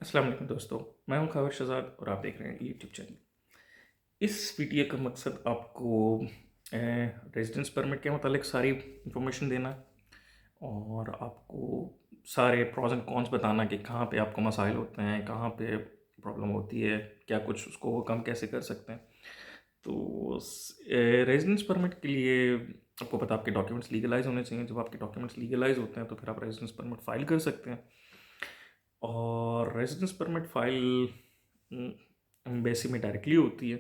अस्सलाम वालेकुम दोस्तों। मैं हूं खावर शहजाद और आप देख रहे हैं यूट्यूब चैनल। इस वीडियो का मकसद आपको रेजिडेंस परमिट के मतलब सारी इंफॉर्मेशन देना और आपको सारे प्रॉज एंड कॉन्स बताना कि कहाँ पे आपको मसाइल होते हैं, कहाँ पे प्रॉब्लम होती है, क्या कुछ उसको ओवरकम कैसे कर सकते हैं। तो रेजिडेंस परमिट के लिए आपको पता आपके डॉक्यूमेंट्स लीगलाइज होने चाहिए। जब आपके डॉक्यूमेंट्स लीगलाइज होते हैं तो फिर आप रेजिडेंस परमिट फाइल कर सकते हैं। और रेजिडेंस परमिट फाइल एम्बेसी में डायरेक्टली होती है।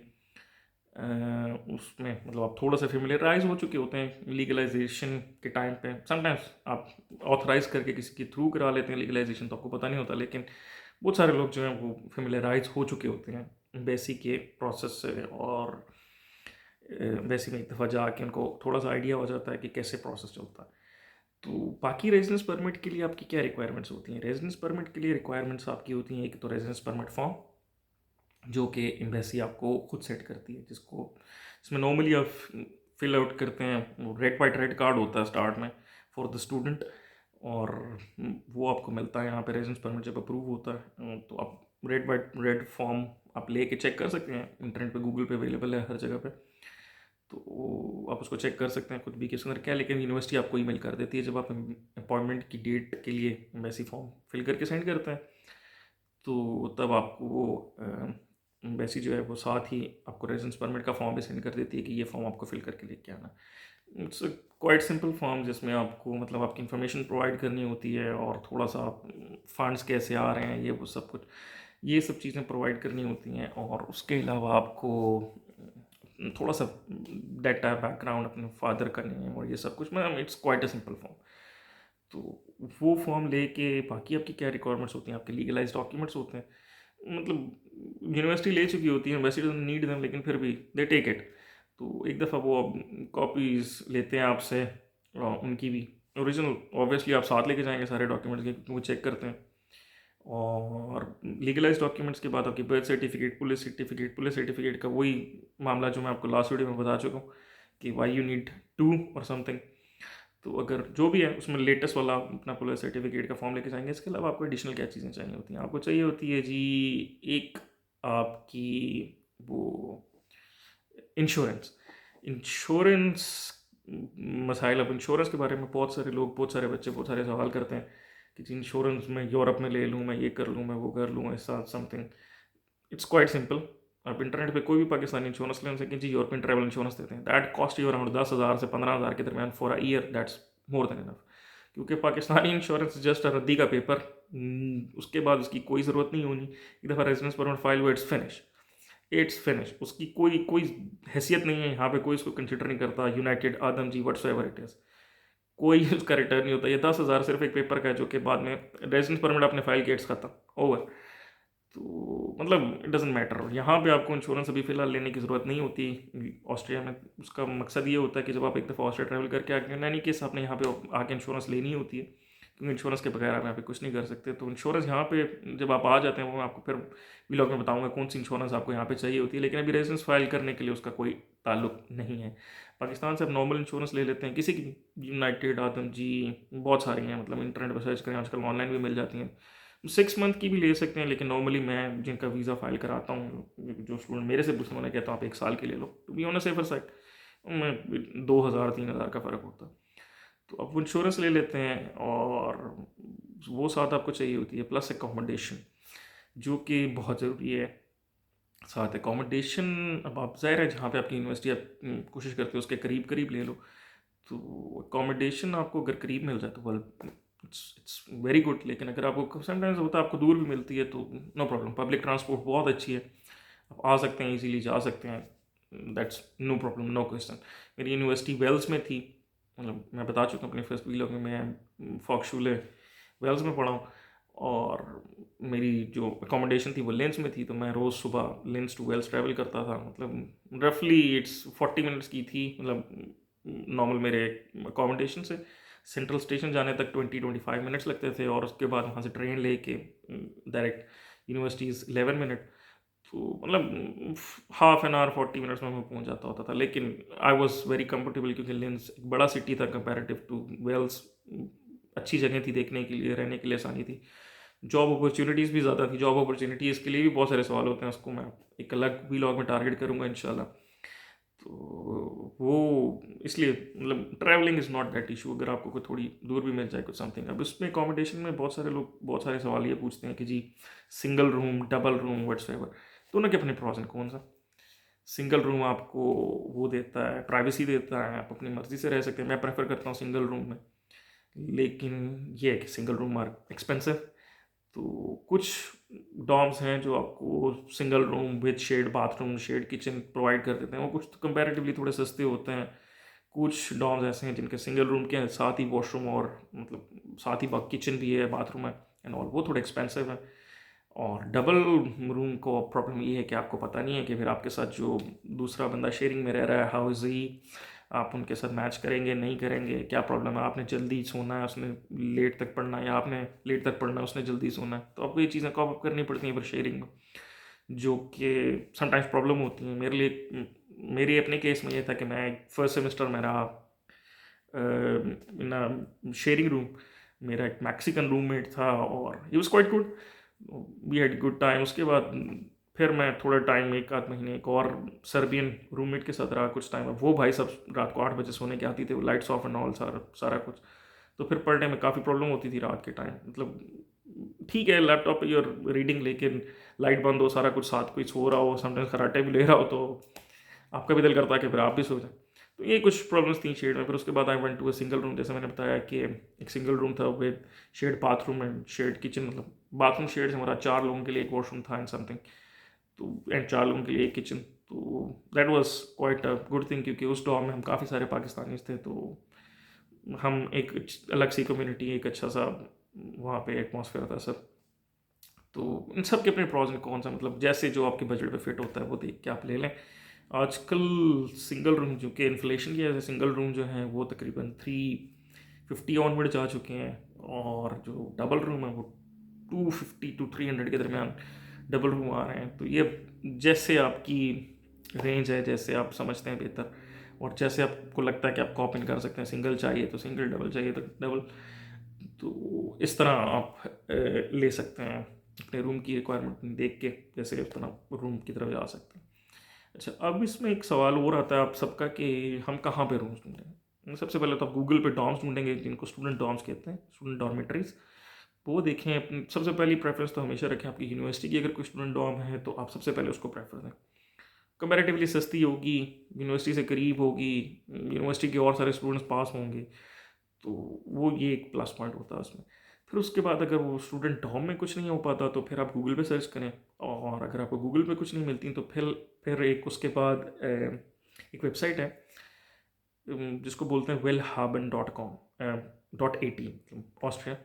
उसमें मतलब आप थोड़ा सा फेमिलियराइज हो चुके होते हैं लीगलाइजेशन के टाइम पे। समटाइम्स आप ऑथराइज करके किसी के थ्रू करा लेते हैं लीगलाइजेशन, तो आपको पता नहीं होता, लेकिन बहुत सारे लोग जो हैं वो फेमिलियराइज हो चुके होते हैं एम्बेसी के प्रोसेस से। और एम्बेसी में एक दफ़ा जाके उनको थोड़ा सा आइडिया हो जाता है कि कैसे प्रोसेस चलता है। तो बाकी रेजिडेंस परमिट के लिए आपकी क्या रिक्वायरमेंट्स होती हैं? रेजिडेंस परमिट के लिए रिक्वायरमेंट्स आपकी होती हैं, एक तो रेजिडेंस परमिट फॉर्म जो कि एम्बेसी आपको खुद सेट करती है, इसमें नॉर्मली आप फिल आउट करते हैं। रेड वाइट रेड कार्ड होता है स्टार्ट में फॉर द स्टूडेंट, और वो आपको मिलता है यहाँ पे रेजिडेंस परमिट जब अप्रूव होता है। तो आप रेड वाइट रेड फॉर्म आप लेके चेक कर सकते हैं, इंटरनेट पे गूगल पे अवेलेबल है हर जगह पे। तो आप उसको चेक कर सकते हैं खुद भी कि उसके अंदर क्या, लेकिन यूनिवर्सिटी आपको ईमेल कर देती है जब आप अपॉइंटमेंट की डेट के लिए एम्बेसी फॉर्म फिल करके सेंड करते हैं। तो तब आपको वो एम्बेसी जो है वो साथ ही आपको रेजिडेंस परमिट का फॉर्म भी सेंड कर देती है कि ये फॉर्म आपको फिल करके लेके आना। इट्स क्वाइट सिंपल फॉर्म जिसमें आपको मतलब आपकी इन्फॉर्मेशन प्रोवाइड करनी होती है और थोड़ा सा फंड्स कैसे आ रहे हैं, ये वो सब कुछ, ये सब चीज़ें प्रोवाइड करनी होती हैं। और उसके अलावा आपको थोड़ा सा डाटा बैकग्राउंड अपने फादर का नेम और ये सब कुछ, मतलब it's quite a simple form. तो वो फॉर्म लेके बाकी आपकी क्या रिक्वायरमेंट्स होती हैं, आपके लीगलाइज डॉक्यूमेंट्स होते हैं। मतलब यूनिवर्सिटी ले चुकी होती है, यूनिवर्सिटी डजंट नीड देम, लेकिन फिर भी दे टेक इट। तो एक दफ़ा वो कॉपीज़ लेते हैं आपसे, उनकी भी ओरिजिनल ऑब्वियसली आप साथ लेके जाएंगे सारे डॉक्यूमेंट्स के, क्योंकि वो चेक करते हैं। और लीगलाइज डॉक्यूमेंट्स के बाद आपकी बर्थ सर्टिफिकेट, पुलिस सर्टिफिकेट का वही मामला जो मैं आपको लास्ट वीडियो में बता चुका हूँ कि वाई यू नीड टू और समथिंग। तो अगर जो भी है उसमें लेटेस्ट वाला अपना पुलिस सर्टिफिकेट का फॉर्म लेके जाएंगे। इसके अलावा आपको एडिशनल क्या चीज़ें चाहिए होती हैं? आपको चाहिए होती है जी एक आपकी वो इंश्योरेंस। इंश्योरेंस मसाइल, अब इंश्योरेंस के बारे में बहुत सारे लोग, बहुत सारे बच्चे बहुत सारे सवाल करते हैं कि जी इंश्योरेंस मैं यूरोप में ले लूँ, मैं ये कर लूँ, मैं वो कर लूँ, ऐसा समथिंग। It's quite simple. आप इंटरनेट पे कोई भी पाकिस्तानी इंश्योरेंस लेने से जी यूरोपियन ट्रैवल इंश्योरेंस देते हैं, दैट कॉस्ट यू अराउंड 10,000 से 15,000 के दरमियान for a year, that's more than enough. क्योंकि पाकिस्तानी इंश्योरेंस जस्ट अ रद्दी का पेपर, उसके बाद उसकी कोई ज़रूरत नहीं होनी। एक दफ़ा रेजिडेंस परमिट फाइल हुआ, इट्स फिनिश, उसकी कोई कोई हैसियत नहीं है यहाँ पे, कोई इसको कंसिडर नहीं करता। United, Adam ji, what's ever it is, कोई उसका रिटर्न नहीं होता। ये 10,000 सिर्फ एक पेपर का है, जो कि बाद में रेजिडेंस परमिट आपने फाइल किया, इट्स खत्म, ओवर। तो मतलब इट डजेंट मैटर, यहाँ पे आपको इंश्योरेंस अभी फ़िलहाल लेने की ज़रूरत नहीं होती ऑस्ट्रिया में। उसका मकसद ये होता है कि जब आप एक दफ़ा ऑस्ट्रिया ट्रैवल करके आके, इन एनी केस आपने यहाँ पे आके इंश्योरेंस लेनी होती है, क्योंकि इंश्योरेंस के बगैर आप यहाँ पे कुछ नहीं कर सकते। तो इंश्योरेंस यहाँ पे जब आप आ जाते हैं, वो मैं आपको फिर व्लॉग में बताऊंगा कौन सी इंश्योरेंस आपको यहाँ पे चाहिए होती है। लेकिन अभी रेजिडेंस फाइल करने के लिए उसका कोई ताल्लुक नहीं है। पाकिस्तान से आप नॉर्मल इंश्योरेंस ले लेते हैं किसी की भी, यूनाइटेड, आदम जी, बहुत सारी हैं, मतलब इंटरनेट पर सर्च करें, आजकल ऑनलाइन भी मिल जाती हैं। 6 मंथ की भी ले सकते हैं, लेकिन नॉर्मली मैं जिनका वीज़ा फाइल कराता हूँ, जो स्टूडेंट मेरे से पूछते हैं, मैं कहता हूँ आप 1 साल के ले लो, to be on a safer side. मैं 2,000 3,000 का फ़र्क होता है। तो आप इंश्योरेंस ले लेते हैं, और वो साथ आपको चाहिए होती है, प्लस एकोमोडेशन, जो कि बहुत ज़रूरी है। साथ एकोमोडेशन, अब आप ज़ाहिर है जहाँ पे आपकी यूनिवर्सिटी आप कोशिश करते हो उसके करीब करीब ले लो। तो अकोमोडेशन आपको अगर करीब मिल जाए तो वेल, इट्स वेरी गुड। लेकिन अगर आपको समटाइम्स होता है आपको दूर भी मिलती है, तो नो प्रॉब्लम, पब्लिक ट्रांसपोर्ट बहुत अच्छी है, आप आ सकते हैं, इजीली जा सकते हैं, that's no problem, no question. मेरी यूनिवर्सिटी वेल्स में थी, मतलब मैं बता चुका हूँ अपने फर्स्ट वीलॉग में, मैं फॉक्सशूले वेल्स में पढ़ा हूँ। और मेरी जो अकोमोडेशन थी वो लेंस में थी, तो मैं रोज़ सुबह लेंस टू वेल्स ट्रैवल करता था। मतलब रफली इट्स 40 मिनट्स की थी, मतलब नॉर्मल मेरे अकोमोडेशन से सेंट्रल स्टेशन जाने तक 20-25 मिनट्स लगते थे, और उसके बाद वहाँ से ट्रेन लेके डायरेक्ट यूनिवर्सिटीज़ 11 मिनट। तो मतलब हाफ एन आवर 40 मिनट्स में मैं पहुँच जाता होता था। लेकिन आई वॉज वेरी कंफर्टेबल, क्योंकि लेंस एक बड़ा सिटी था कंपेरेटिव टू वेल्स, अच्छी जगह थी देखने के लिए, रहने के लिए आसानी थी। जॉब अपॉर्चुनिटीज़ भी ज़्यादा थी। जॉब अपॉर्चुनिटीज़ के लिए भी बहुत सारे सवाल होते हैं, उसको मैं एक अलग व्लॉग में टारगेट करूँगा इंशाल्लाह। तो वो इसलिए मतलब travelling is not that issue, अगर आपको कोई थोड़ी दूर भी मिल जाए कुछ समथिंग। अब उसमें अकोमोडेशन में बहुत सारे लोग बहुत सारे सवाल ये पूछते हैं कि जी single room, double room, whatsoever, दोनों के अपने प्रॉस एंड कॉन्स हैं। सिंगल रूम आपको वो देता है, प्राइवेसी देता है, आप अपनी मर्ज़ी से रह सकते हैं। मैं प्रेफर करता हूँ सिंगल रूम में, लेकिन ये है कि सिंगल रूम आर एक्सपेंसिव। तो कुछ डॉम्स हैं जो आपको single room with shared bathroom, shared kitchen provide कर देते हैं, वो कुछ तो कंपैरेटिवली थोड़े सस्ते होते हैं। कुछ डॉम्स ऐसे हैं जिनके सिंगल रूम के साथ ही वॉशरूम और मतलब साथ ही किचन भी है, बाथरूम है एंड ऑल, वो थोड़े एक्सपेंसिव है। और डबल रूम को प्रॉब्लम ये है कि आपको पता नहीं है कि फिर आपके साथ जो दूसरा बंदा शेयरिंग में रह रहा है, हाउ इज़ ही, आप उनके साथ मैच करेंगे नहीं करेंगे, क्या प्रॉब्लम है, आपने जल्दी सोना है उसने लेट तक पढ़ना है, या आपने लेट तक पढ़ना है उसने जल्दी सोना है। तो आपको ये चीज़ें कॉप अप करनी पड़ती हैं फिर शेयरिंग में, जो कि समटाइम्स प्रॉब्लम होती हैं। मेरे लिए, मेरे अपने केस में ये था कि मैं फर्स्ट सेमेस्टर में रहा इन शेयरिंग रूम। मेरा एक मैक्सिकन रूममेट था और he was quite good, we had good time. उसके बाद फिर मैं थोड़ा टाइम, एक आध महीने एक और सर्बियन रूममेट के साथ रहा कुछ टाइम। वो भाई सब रात को 8 बजे सोने के आती थे, लाइट्स ऑफ एंड ऑल, सारा सारा कुछ। तो फिर पढ़ने में काफ़ी प्रॉब्लम होती थी रात के टाइम। मतलब ठीक है लैपटॉप पे यूर रीडिंग, लेकिन लाइट बंद हो, सारा कुछ साथ कोई सो रहा हो, समटाइम्स खराटे भी ले रहा हो, तो आपका भी दिल करता है कि फिर आप भी सो जाए। तो ये कुछ प्रॉब्लम्स थी शेड में। फिर उसके बाद I went to a single room, जैसे मैंने बताया कि एक सिंगल रूम था with shared bathroom and shared kitchen. मतलब बाथरूम शेड से हमारा 4 लोगों के लिए एक वॉशरूम था एंड समथिंग, तो एंड 4 लोगों के लिए एक किचन। तो that was quite a good thing, क्योंकि उस डॉम में हम काफ़ी सारे पाकिस्तानीज थे, तो हम एक अलग सी कम्युनिटी, एक अच्छा सा वहाँ पे एटमॉस्फेयर था सब। तो इन सब के अपने प्रॉज एंड कॉन्स हैं, मतलब जैसे जो आपके बजट पे फिट होता है वो देख के आप ले लें। आजकल सिंगल रूम, जो कि इन्फ्लेशन की वजह से सिंगल रूम जो हैं वो तकरीबन 350 ऑनवर्ड जा चुके हैं, और जो डबल रूम है वो 250 to 300 के दरमियान डबल रूम आ रहे हैं। तो ये जैसे आपकी रेंज है, जैसे आप समझते हैं बेहतर, और जैसे आपको लगता है कि आप कॉप इन कर सकते हैं, सिंगल चाहिए तो सिंगल, डबल चाहिए तो डबल, तो इस तरह आप ले सकते हैं अपने रूम की रिक्वायरमेंट देख के, जैसे उस तरह रूम की तरफ जा सकते हैं। अच्छा, अब इसमें एक सवाल और आता है आप सबका कि हम कहाँ पे रूम्स ढूंढें। सबसे पहले तो आप गूगल पे डॉम्स ढूंढेंगे, जिनको स्टूडेंट डॉम्स कहते हैं, स्टूडेंट डॉर्मेटरीज। वो देखें। अपनी सबसे पहली प्रेफरेंस तो हमेशा रखें आपकी यूनिवर्सिटी की। अगर कोई स्टूडेंट डॉम है तो आप सबसे पहले उसको प्रेफर दें। कंपैरेटिवली सस्ती होगी, यूनिवर्सिटी से करीब होगी, यूनिवर्सिटी के और सारे स्टूडेंट्स पास होंगे, तो वो ये एक प्लस पॉइंट होता है उसमें। फिर उसके बाद अगर वो स्टूडेंट डॉम में कुछ नहीं हो पाता तो फिर आप गूगल पे सर्च करें, और अगर आपको गूगल पे कुछ नहीं मिलती तो फिर एक उसके बाद एक वेबसाइट है जिसको बोलते हैं wellhaben.com.at, ऑस्ट्रिया।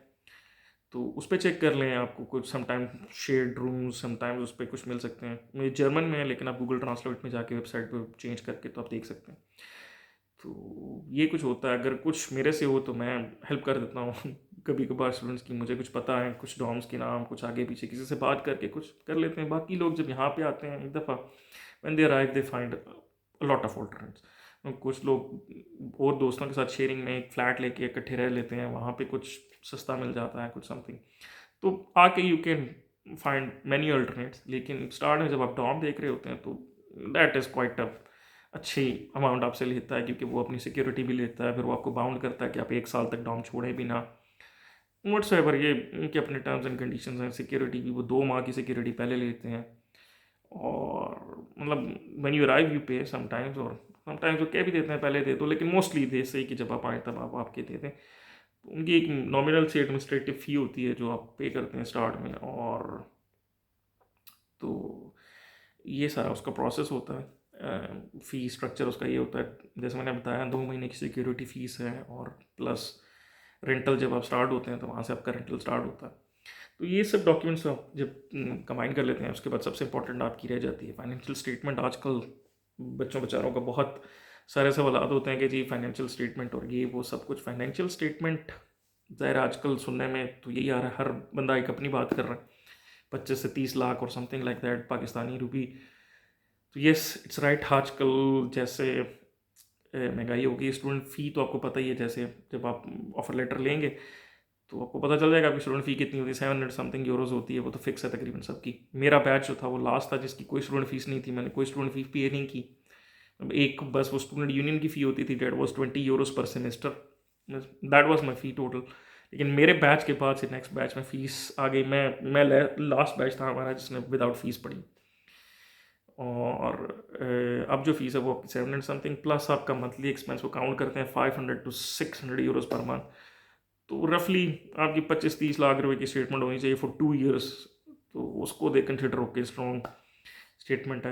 तो उस पर चेक कर लें, आपको कुछ समटाइम शेड रूम्स समटाइम्स उस पर कुछ मिल सकते हैं। मेरे जर्मन में है, लेकिन आप गूगल ट्रांसलेट में जाके वेबसाइट पर चेंज करके तो आप देख सकते हैं। तो ये कुछ होता है। अगर कुछ मेरे से हो तो मैं हेल्प कर देता हूँ कभी कभार स्टूडेंट्स की, मुझे कुछ पता है, कुछ डॉम्स के नाम, कुछ आगे पीछे किसी से बात करके कुछ कर लेते हैं। बाकी लोग जब यहाँ पे आते हैं एक दफ़ा, when they arrive they find lot of alternates. कुछ लोग और दोस्तों के साथ शेयरिंग में एक फ्लैट लेके इकट्ठे रह लेते हैं, वहाँ पे कुछ सस्ता मिल जाता है, कुछ समथिंग। तो आके you can find many alternates. लेकिन स्टार्ट में जब आप डॉम देख रहे होते हैं तो दैट इज़ क्वाइट अ अच्छी अमाउंट आपसे लेता है, क्योंकि वो अपनी सिक्योरिटी भी लेता है। फिर वो आपको बाउंड करता है कि आप 1 साल तक डॉम छोड़ें भी ना, व्हाट्सएवर, ये उनके अपने टर्म्स एंड कंडीशंस हैं। सिक्योरिटी भी वो 2 माह की सिक्योरिटी पहले लेते हैं, और मतलब व्हेन यू अराइव यू पे समटाइम्स, और समटाइम्स वो कह भी देते हैं पहले दे दो, लेकिन मोस्टली दे से कि जब आप आए तब आप आपके दे दें। तो उनकी एक नॉमिनल सी एडमिनिस्ट्रेटिव फ़ी होती है जो आप पे करते हैं स्टार्ट में, और तो ये सारा उसका प्रोसेस होता है। फ़ी स्ट्रक्चर उसका ये होता है, जैसे मैंने बताया 2 महीने की सिक्योरिटी फ़ीस है, और प्लस रेंटल जब आप स्टार्ट होते हैं तो वहाँ से आपका रेंटल स्टार्ट होता है। तो ये सब डॉक्यूमेंट्स आप जब कंबाइन कर लेते हैं, उसके बाद सबसे इंपॉर्टेंट आपकी रह जाती है फाइनेंशियल स्टेटमेंट। आजकल बच्चों बेचारों का बहुत सारे सवाल होते हैं कि जी फाइनेंशियल स्टेटमेंट और ये वो सब कुछ। फाइनेंशियल स्टेटमेंट ज़ाहिर आजकल सुनने में तो यही आ रहा है, हर बंदा एक अपनी बात कर रहा है, 25 से 30 लाख और समथिंग लाइक दैट पाकिस्तानी रुपी। तो येस इट्स राइट। आजकल जैसे महंगाई होगी, स्टूडेंट फ़ी तो आपको पता ही है, जैसे जब आप ऑफ़र लेटर लेंगे तो आपको पता चल जाएगा आपकी स्टूडेंट फ़ी कितनी होती है, 700 समथिंग यूरोज़ होती है, वो तो फिक्स है तकरीबन सबकी। मेरा बैच जो था वो लास्ट था जिसकी कोई स्टूडेंट फ़ीस नहीं थी, मैंने कोई स्टूडेंट फ़ी पे नहीं की। एक बस वो स्टूडेंट यूनियन की फ़ी होती थी, डेट वॉज 20 यूरोज़ पर semester, that was my fee total. लेकिन मेरे बैच के बाद से नेक्स्ट बैच में फ़ीस आ गई, मैं लास्ट बैच था हमारा जिसने विदाउट फ़ीस पढ़ी। और अब जो फीस है वो आपकी 700 समथिंग प्लस आपका मंथली एक्सपेंस वो काउंट करते हैं 500 to 600 यूरोज़ पर मंथ। तो रफली आपकी 25-30 लाख रुपए की स्टेटमेंट होनी चाहिए फॉर 2 years। तो उसको they consider okay strong statement है।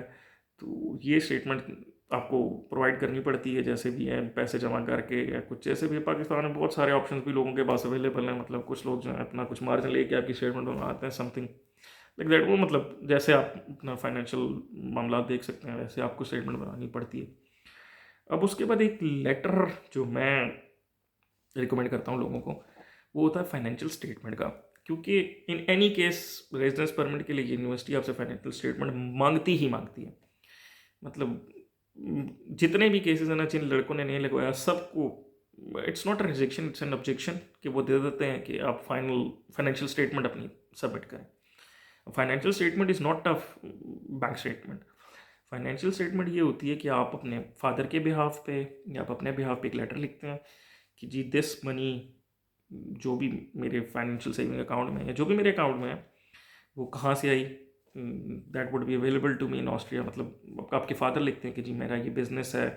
तो ये स्टेटमेंट आपको प्रोवाइड करनी पड़ती है जैसे भी है, पैसे जमा करके या कुछ जैसे भी। पाकिस्तान में बहुत सारे ऑप्शंस भी लोगों के पास अवेलेबल हैं, मतलब कुछ लोग जो है अपना कुछ मार्जिन लेके आपकी स्टेटमेंट बनवाते हैं समथिंग लाइक दैट। वो मतलब जैसे आप अपना फाइनेंशियल मामला देख सकते हैं वैसे आपको स्टेटमेंट बनानी पड़ती है। अब उसके बाद एक लेटर जो मैं रिकमेंड करता हूँ लोगों को वो होता है फाइनेंशियल स्टेटमेंट का, क्योंकि in any case residence permit के लिए यूनिवर्सिटी आपसे फाइनेंशियल स्टेटमेंट मांगती ही मांगती है। मतलब जितने भी केसेस हैं ना जिन लड़कों ने नहीं लगवाया सबको it's not a rejection, it's an objection कि वो दे देते हैं कि आप फाइनेंशियल स्टेटमेंट अपनी सबमिट करें। Financial statement is not a bank statement. Financial statement ये होती है कि आप अपने फादर के बिहाफ पे या आप अपने बिहाफ पे एक लेटर लिखते हैं कि जी दिस मनी जो भी मेरे फाइनेंशियल सेविंग अकाउंट में है, जो भी मेरे अकाउंट में है, वो कहाँ से आई, that would be available to me in Austria. मतलब आपके फादर लिखते हैं कि जी मेरा ये बिज़नेस है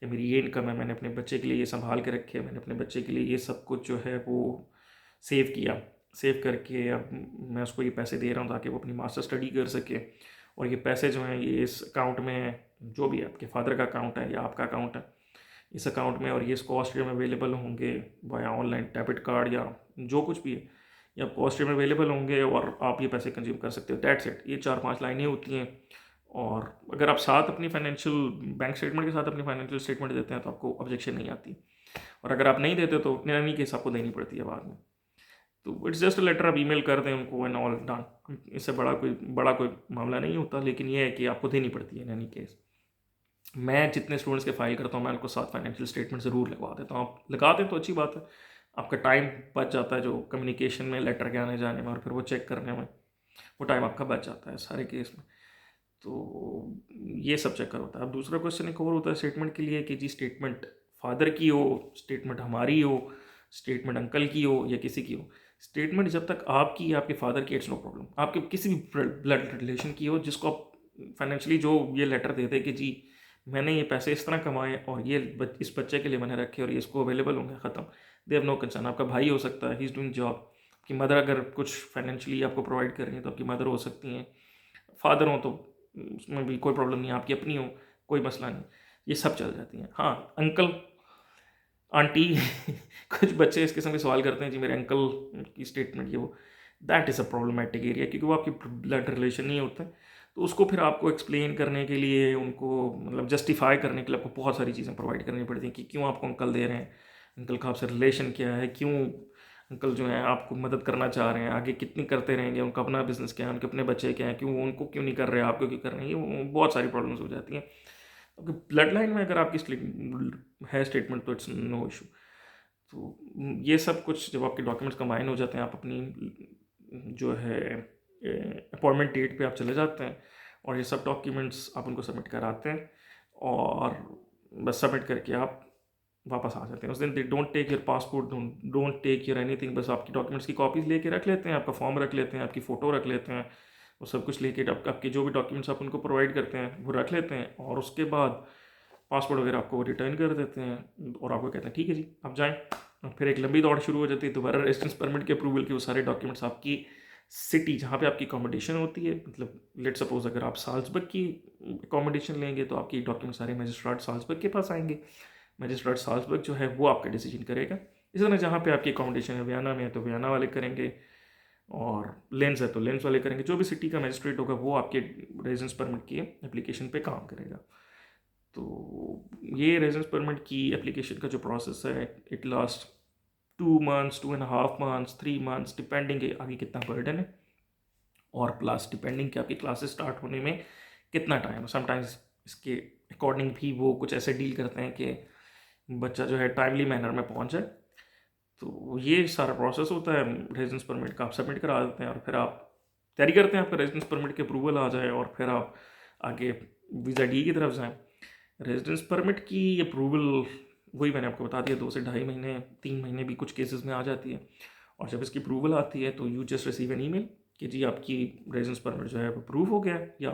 या मेरी ये इनकम है, मैंने अपने बच्चे के लिए ये संभाल के रखे है, मैंने अपने बच्चे के लिए ये सब कुछ जो है वो सेव किया, सेव करके अब मैं उसको ये पैसे दे रहा हूँ ताकि वो अपनी मास्टर स्टडी कर सके। और ये पैसे जो हैं ये इस अकाउंट में है, जो भी आपके फादर का अकाउंट है या आपका अकाउंट है इस अकाउंट में, और ये इसको ऑस्ट्रिया में अवेलेबल होंगे वाया ऑनलाइन डेबिट कार्ड या जो कुछ भी है, ये आपको ऑस्ट्रिया में अवेलेबल होंगे और आप ये पैसे कंज्यूम कर सकते हो। That's it. ये 4-5 लाइनें होती हैं। और अगर आप साथ अपनी फाइनेंशियल बैंक स्टेटमेंट के साथ अपनी फाइनेंशियल स्टेटमेंट देते हैं तो आपको ऑब्जेक्शन नहीं आती, और अगर आप नहीं देते तो नहीं केस आपको देनी पड़ती है बाद में। तो इट्स जस्ट अ लेटर, आप ईमेल कर दें उनको एंड ऑल डन। इससे बड़ा कोई मामला नहीं होता, लेकिन ये है कि आपको देनी पड़ती है इन एनी केस। मैं जितने स्टूडेंट्स के फाइल करता हूँ मैं उनको साथ फाइनेंशियल स्टेटमेंट ज़रूर लगवा देता हूँ। आप लगा दें तो अच्छी बात है, आपका टाइम बच जाता है जो कम्युनिकेशन में लेटर के आने जाने में और फिर वो चेक करने में, वो टाइम आपका बच जाता है सारे केस में। तो ये सब चक्कर होता है। अब दूसरा क्वेश्चन एक और होता है स्टेटमेंट के लिए कि जी स्टेटमेंट फादर की हो, स्टेटमेंट हमारी हो, स्टेटमेंट अंकल की हो या किसी की हो, स्टेटमेंट जब तक आपकी या आपके फादर की इट्स नो प्रॉब्लम। आपके किसी भी ब्लड रिलेशन की हो जिसको आप फाइनेंशियली जो ये लेटर दे दे कि जी मैंने ये पैसे इस तरह कमाए और ये इस बच्चे के लिए मैंने रखे और ये इसको अवेलेबल होंगे, ख़त्म। They have no concern. आपका भाई हो सकता है, ही इज़ डूइंग जॉब। आपकी मदर अगर कुछ फाइनेंशियली आपको प्रोवाइड कर रही है तो आपकी मदर हो सकती हैं। फादर हो तो उसमें भी कोई प्रॉब्लम नहीं, आपकी अपनी हो कोई मसला नहीं, ये सब चल जाती हैं। हाँ अंकल आंटी कुछ बच्चे इस किस्म के सवाल करते हैं जी मेरे अंकल की स्टेटमेंट ये वो, that is a problematic area क्योंकि वो आपकी ब्लड रिलेशन नहीं होते। तो उसको फिर आपको एक्सप्लेन करने के लिए, उनको मतलब जस्टिफाई करने के लिए आपको बहुत सारी चीज़ें प्रोवाइड करनी पड़ती हैं कि क्यों आपको अंकल दे रहे हैं, अंकल का आपसे रिलेशन क्या है, क्यों अंकल जो है आपको मदद करना चाह रहे हैं, आगे कितनी करते रहेंगे, उनका अपना बिजनेस क्या है, उनके अपने बच्चे क्या हैं, क्यों उनको क्यों नहीं कर रहे, आपको क्यों कर रहे हैं, ये बहुत सारी प्रॉब्लम्स हो जाती हैं। क्योंकि ब्लड लाइन में अगर आपकी है स्टेटमेंट तो इट्स नो इशू। तो ये सब कुछ जब आपके डॉक्यूमेंट्स कंबाइन हो जाते हैं, आप अपनी जो है अपॉइंटमेंट डेट पे आप चले जाते हैं और ये सब डॉक्यूमेंट्स आप उनको सबमिट कराते हैं और बस सबमिट करके आप वापस आ जाते हैं। उस दिन they don't take your passport, don't take your anything, बस आपकी डॉक्यूमेंट्स की कॉपीज़ लेके रख लेते हैं, आपका फॉर्म रख लेते हैं, आपकी फ़ोटो रख लेते हैं, वो सब कुछ लेके आपके जो भी डॉक्यूमेंट्स आप उनको प्रोवाइड करते हैं वो रख लेते हैं और उसके बाद पासपोर्ट वगैरह आपको रिटर्न कर देते हैं और आपको कहते हैं ठीक है जी आप जाएँ। और फिर एक लंबी दौड़ शुरू हो जाती है दोबारा रेजिडेंस परमिट के अप्रूवल के। वो सारे डॉक्यूमेंट्स आपकी सिटी जहाँ पे आपकी अकोमोडेशन होती है, मतलब लेट सपोज अगर आप साल्सबर्ग की अकोमोडेशन लेंगे तो आपकी डॉक्यूमेंट सारे मजिस्ट्रेट साल्सबर्ग के पास आएंगे। मजिस्ट्रेट साल्सबर्ग जो है वो आपका डिसीजन करेगा। इस तरह जहाँ पे आपकी अकोमोडेशन है, वियना में है तो वियना वाले करेंगे, और लेंस है तो लेंस वाले करेंगे। जो भी सिटी का मजिस्ट्रेट होगा वो आपके रेजिडेंस परमिट की एप्लीकेशन पे काम करेगा। तो ये रेजिडेंस परमिट की एप्लीकेशन का जो प्रोसेस है it last 2 months, 2.5 months, 3 months, depending आगे कितना बर्डन है और प्लस डिपेंडिंग कि आपकी क्लासेस स्टार्ट होने में कितना टाइम है। समटाइम्स इसके अकॉर्डिंग भी वो कुछ ऐसे डील करते हैं कि बच्चा जो है टाइमली मैनर में पहुंच जाए। तो ये सारा प्रोसेस होता है रेजिडेंस परमिट का। आप सबमिट करा देते हैं और फिर आप तैयारी करते हैं आपका रेजिडेंस परमिट के अप्रूवल आ जाए और फिर आप आगे वीज़ा डी की तरफ जाएं। रेजिडेंस परमिट की अप्रूवल वही मैंने आपको बता दिया, 2 से ढाई महीने 3 महीने भी कुछ केसेस में आ जाती है। और जब इसकी अप्रूवल आती है तो you just receive an email कि जी आपकी रेजिडेंस परमिट जो है अप्रूव हो गया है, या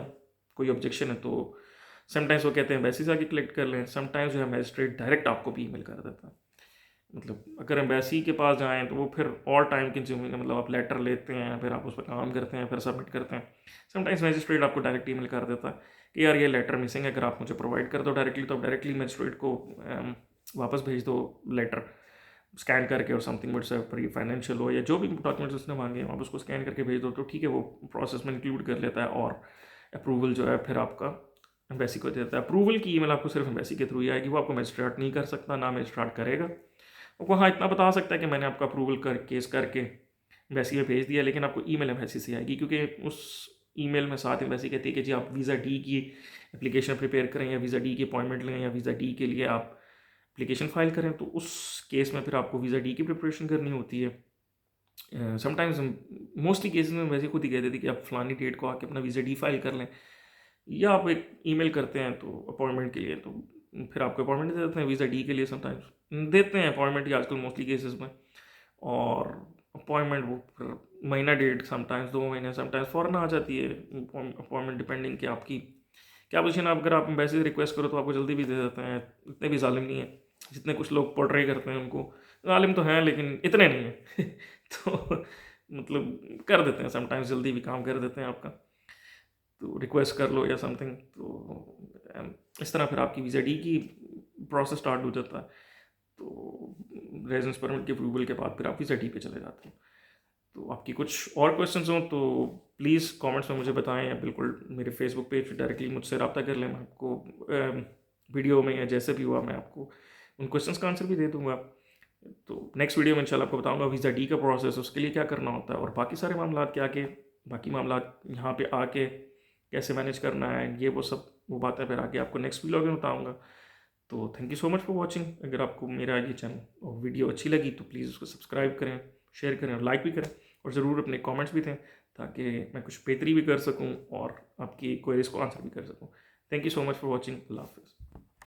कोई ऑब्जेक्शन है तो समटाइम्स वो कहते हैं एम्बेसी से आके कलेक्ट कर लें, समटाइम्स जो है मैजिस्ट्रेट डायरेक्ट आपको भी ईमेल कर देता है। मतलब अगर एम्बेसी के पास जाएँ तो वो फिर और टाइम कंज्यूमिंग है, मतलब आप लेटर लेते हैं, फिर आप उस पर काम करते हैं, फिर सबमिट करते हैं। समटाइम्स मैजिस्ट्रेट आपको डायरेक्ट ईमेल कर देता है कि यार ये लेटर मिसिंग है, अगर आप मुझे प्रोवाइड कर दो डायरेक्टली, तो आप डायरेक्टली मैजिस्ट्रेट को वापस भेज दो लेटर स्कैन करके, और समथिंग व्हाट्सएप फाइनेंशियल हो या जो भी डॉक्यूमेंट्स उसने मांगे आप उसको स्कैन करके भेज दो, तो ठीक है, वो प्रोसेस में इंक्लूड कर लेता है और अप्रूवल जो है फिर आपका एम्बेसी को देता है। अप्रूवल की ईमेल आपको सिर्फ एम्बेसी के थ्रू ही आएगी, वो आपको मैजिस्ट्रेट नहीं कर सकता, ना मैजिस्ट्रेट करेगा। वो हाँ इतना बता सकता है कि मैंने आपका अप्रूवल कर केस करके एम्बेसी में भेज दिया, लेकिन आपको ईमेल एम्बेसी से आएगी, क्योंकि उस ईमेल में साथ एम्बेसी कहती है कि जी आप वीज़ा डी की एप्लीकेशन प्रिपेयर करें, या वीज़ा डी की अपॉइंटमेंट लें, या वीज़ा डी के लिए आप एप्लीकेशन फाइल करें। तो उस केस में फिर आपको वीज़ा डी की प्रिपरेशन करनी होती है। समटाइम्स मोस्टली केसेस में वैसे खुद ही कह देती कि आप फलानी डेट को आके अपना वीज़ा डी फाइल कर लें, या आप एक ईमेल करते हैं तो अपॉइंटमेंट के लिए, तो फिर आपको अपॉइंटमेंट दे देते हैं वीज़ा डी के लिए। समटाइम्स देते हैं अपॉइंटमेंट ही आजकल मोस्टली केसेस में, और अपॉइंटमेंट वो फिर महीना डेट, समटाइम्स 2 महीने, समटाइम्स फ़ौरन आ जाती है अपॉइंटमेंट, डिपेंडिंग कि आपकी क्या पोजीशन है। अगर आप एम्बेसी से रिक्वेस्ट करो तो आपको जल्दी भी दे देते हैं, इतने भी जालिम नहीं है जितने कुछ लोग पोर्ट्रे करते हैं उनको। जालिम तो हैं लेकिन इतने नहीं हैं तो मतलब कर देते हैं, समटाइम्स जल्दी भी काम कर देते हैं आपका, तो रिक्वेस्ट कर लो या समथिंग। तो इस तरह फिर आपकी वीज़ा डी की प्रोसेस स्टार्ट हो जाता है। तो रेजिडेंस परमिट के अप्रूवल के बाद फिर आप वीज़ा डी पे चले जाते हैं। तो आपकी कुछ और क्वेश्चंस हों तो प्लीज़ कमेंट्स में मुझे बताएं, या बिल्कुल मेरे फेसबुक पेज पे डायरेक्टली मुझसे रब्ता कर लें। मैं आपको वीडियो में या जैसे भी हुआ मैं आपको उन क्वेश्चंस का आंसर भी दे दूंगा। तो नेक्स्ट वीडियो में इंशाल्लाह आपको बताऊंगा वीज़ा डी का प्रोसेस, उसके लिए क्या करना होता है, और बाकी सारे मामला क्या के बाकी मामला यहाँ पे आके कैसे मैनेज करना है, ये वो सब वो बातें फिर आगे आपको नेक्स्ट वीडियो में बताऊँगा। तो thank you so much for watching. अगर आपको मेरा ये चैनल और वीडियो अच्छी लगी तो प्लीज़ उसको सब्सक्राइब करें, शेयर करें और लाइक भी करें, और ज़रूर अपने कमेंट्स भी दें ताकि मैं कुछ बेहतरी भी कर सकूं और आपकी क्वेरीज को आंसर भी कर सकूं। Thank you so much for watching. अल्लाह हाफिज़।